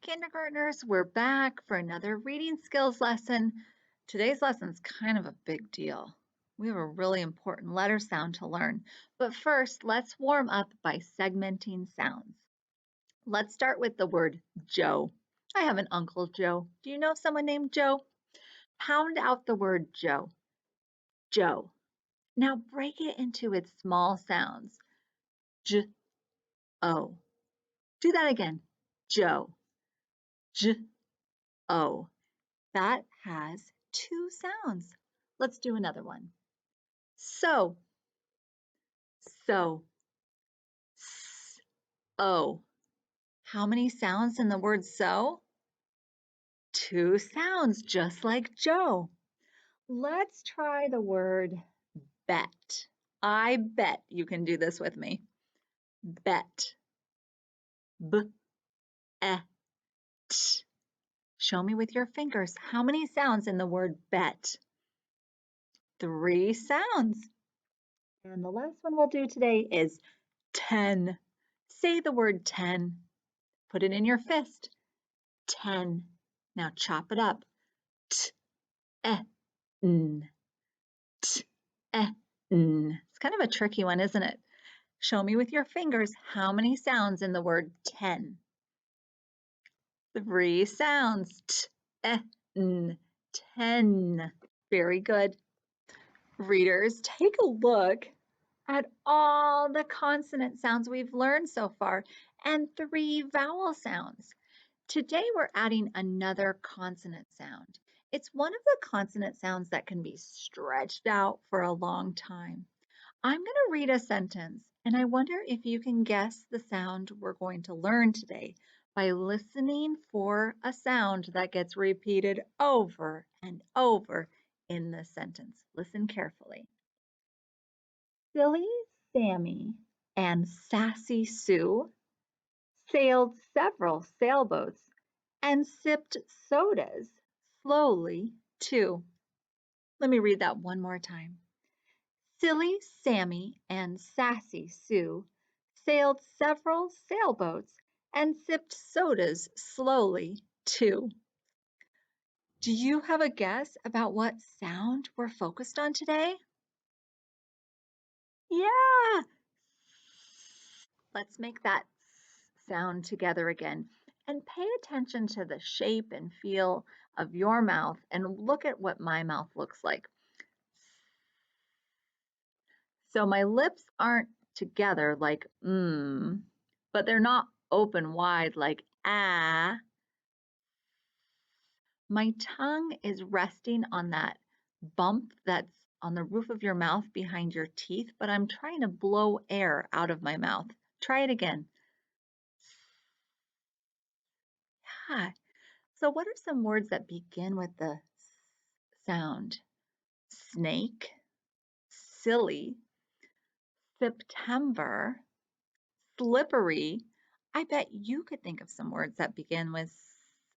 Kindergartners, we're back for another reading skills lesson. Today's lesson is kind of a big deal. We have a really important letter sound to learn. But first, let's warm up by segmenting sounds. Let's start with the word Joe. I have an Uncle Joe. Do you know someone named Joe? Pound out the word Joe. Joe. Now break it into its small sounds. J-O. Do that again. Joe. J-O. That has two sounds. Let's do another one. So, so. How many sounds in the word so? Two sounds, just like Joe. Let's try the word bet. I bet you can do this with me. Bet. B-e-t. Show me with your fingers. How many sounds in the word bet? Three sounds. And the last one we'll do today is 10. Say the word 10. Put it in your fist. 10. Now chop it up. T-e-n. T-e-n. It's kind of a tricky one, isn't it? Show me with your fingers how many sounds in the word 10. Three sounds. T-e-n. 10. Very good. Readers, take a look at all the consonant sounds we've learned so far and three vowel sounds. Today we're adding another consonant sound. It's one of the consonant sounds that can be stretched out for a long time. I'm going to read a sentence and I wonder if you can guess the sound we're going to learn today by listening for a sound that gets repeated over and over in the sentence. Listen carefully. Silly Sammy and Sassy Sue sailed several sailboats and sipped sodas slowly too. Let me read that one more time. Silly Sammy and Sassy Sue sailed several sailboats and sipped sodas slowly too. Do you have a guess about what sound we're focused on today? Yeah! Let's make that sound together again and pay attention to the shape and feel of your mouth and look at what my mouth looks like. So my lips aren't together like but they're not open wide like ah. My tongue is resting on that bump that's on the roof of your mouth behind your teeth, but I'm trying to blow air out of my mouth. Try it again. Yeah. So what are some words that begin with the sound? Snake, silly, September, slippery. I bet you could think of some words that begin with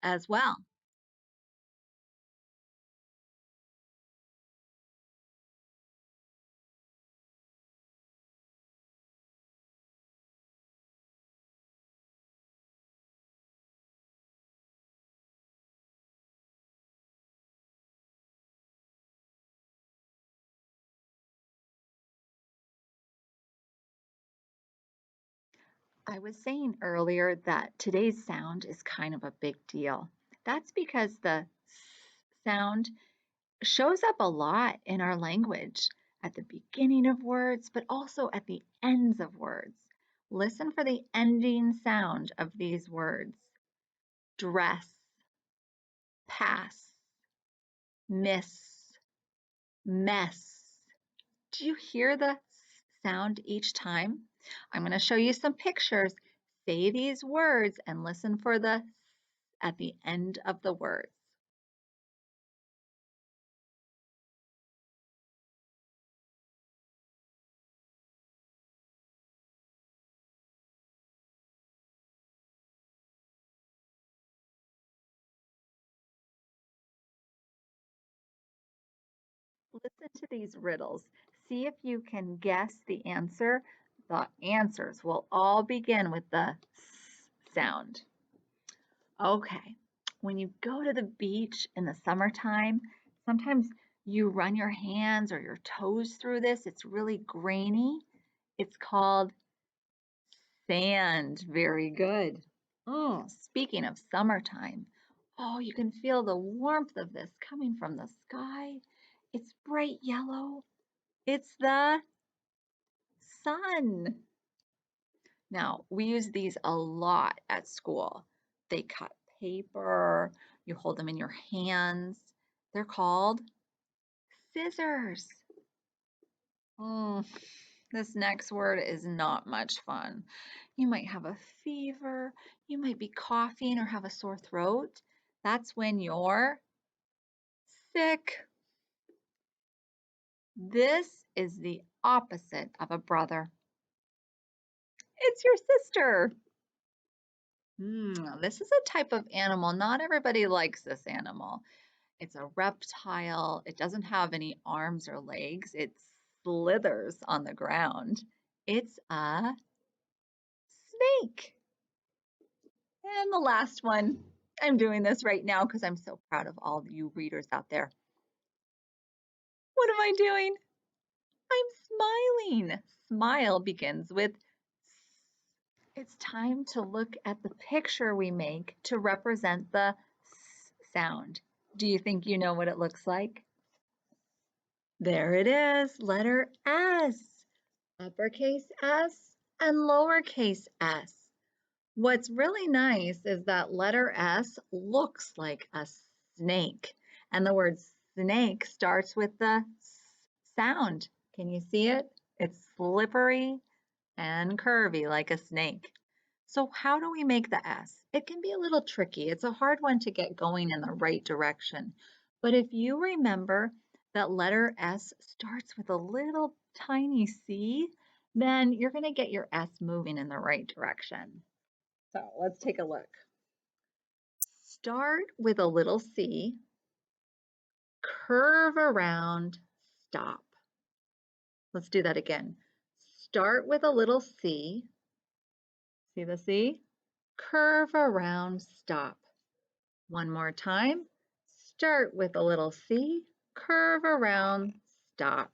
as well. I was saying earlier that today's sound is kind of a big deal. That's because the sound shows up a lot in our language at the beginning of words, but also at the ends of words. Listen for the ending sound of these words. Dress, pass, miss, mess. Do you hear the sound each time? I'm going to show you some pictures. Say these words and listen for the at the end of the words. Listen to these riddles. See if you can guess the answer. The answers will all begin with the s sound. Okay, when you go to the beach in the summertime, sometimes you run your hands or your toes through this. It's really grainy. It's called sand. Very good. Oh, speaking of summertime, oh, you can feel the warmth of this coming from the sky. It's bright yellow. It's the sun. Now, we use these a lot at school. They cut paper, you hold them in your hands. They're called scissors. Mm, this next word is not much fun. You might have a fever, you might be coughing or have a sore throat. That's when you're sick. This is the opposite of a brother. It's your sister. This is a type of animal. Not everybody likes this animal. It's a reptile. It doesn't have any arms or legs. It slithers on the ground. It's a snake. And the last one. I'm doing this right now because I'm so proud of all of you readers out there. What am I doing? I'm smiling. Smile begins with S. It's time to look at the picture we make to represent the S sound. Do you think you know what it looks like? There it is, letter S, uppercase S and lowercase s. What's really nice is that letter S looks like a snake, and the word snake starts with the S sound. Can you see it? It's slippery and curvy like a snake. So how do we make the S? It can be a little tricky. It's a hard one to get going in the right direction. But if you remember that letter S starts with a little tiny C, then you're going to get your S moving in the right direction. So let's take a look. Start with a little C, curve around, stop. Let's do that again. Start with a little C. See the C? Curve around, stop. One more time. Start with a little c, curve around, stop.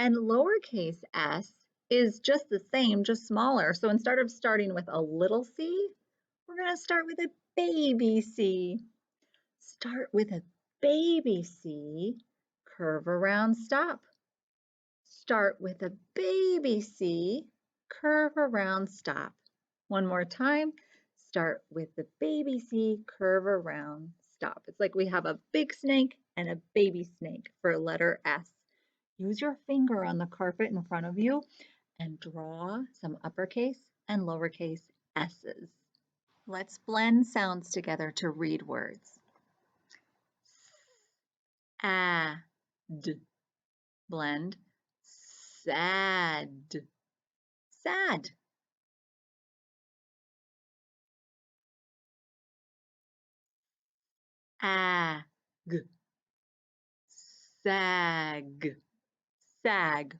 And lowercase s is just the same, just smaller. So instead of starting with a little c, we're going to start with a baby c. Start with a baby c, curve around, stop. Start with a baby C, curve around, stop. One more time. Start with the baby C, curve around, stop. It's like we have a big snake and a baby snake for letter S. Use your finger on the carpet in front of you and draw some uppercase and lowercase s's. Let's blend sounds together to read words. Ad, blend, sad, sad. Ag, sag, sag.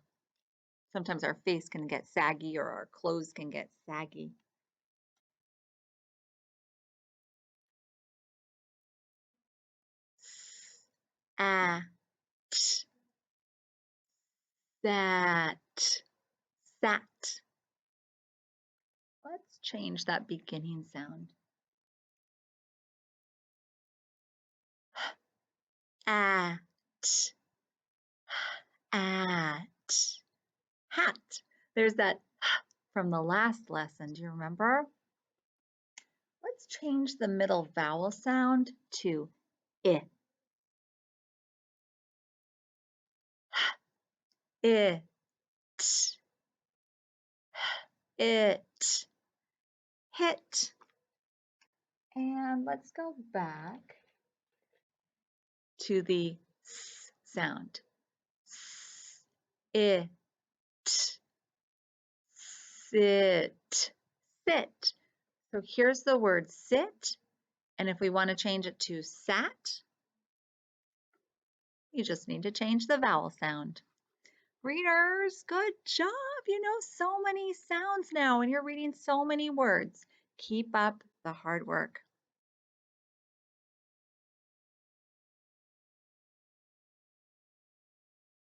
Sometimes our face can get saggy or our clothes can get saggy. At, sat, sat. Let's change that beginning sound. At, at, hat. There's that from the last lesson. Do you remember? Let's change the middle vowel sound to I. It, it, hit. And let's go back to the S sound. S, it, sit, sit. So here's the word sit. And if we want to change it to sat, you just need to change the vowel sound. Readers, good job. You know so many sounds now and you're reading so many words. Keep up the hard work.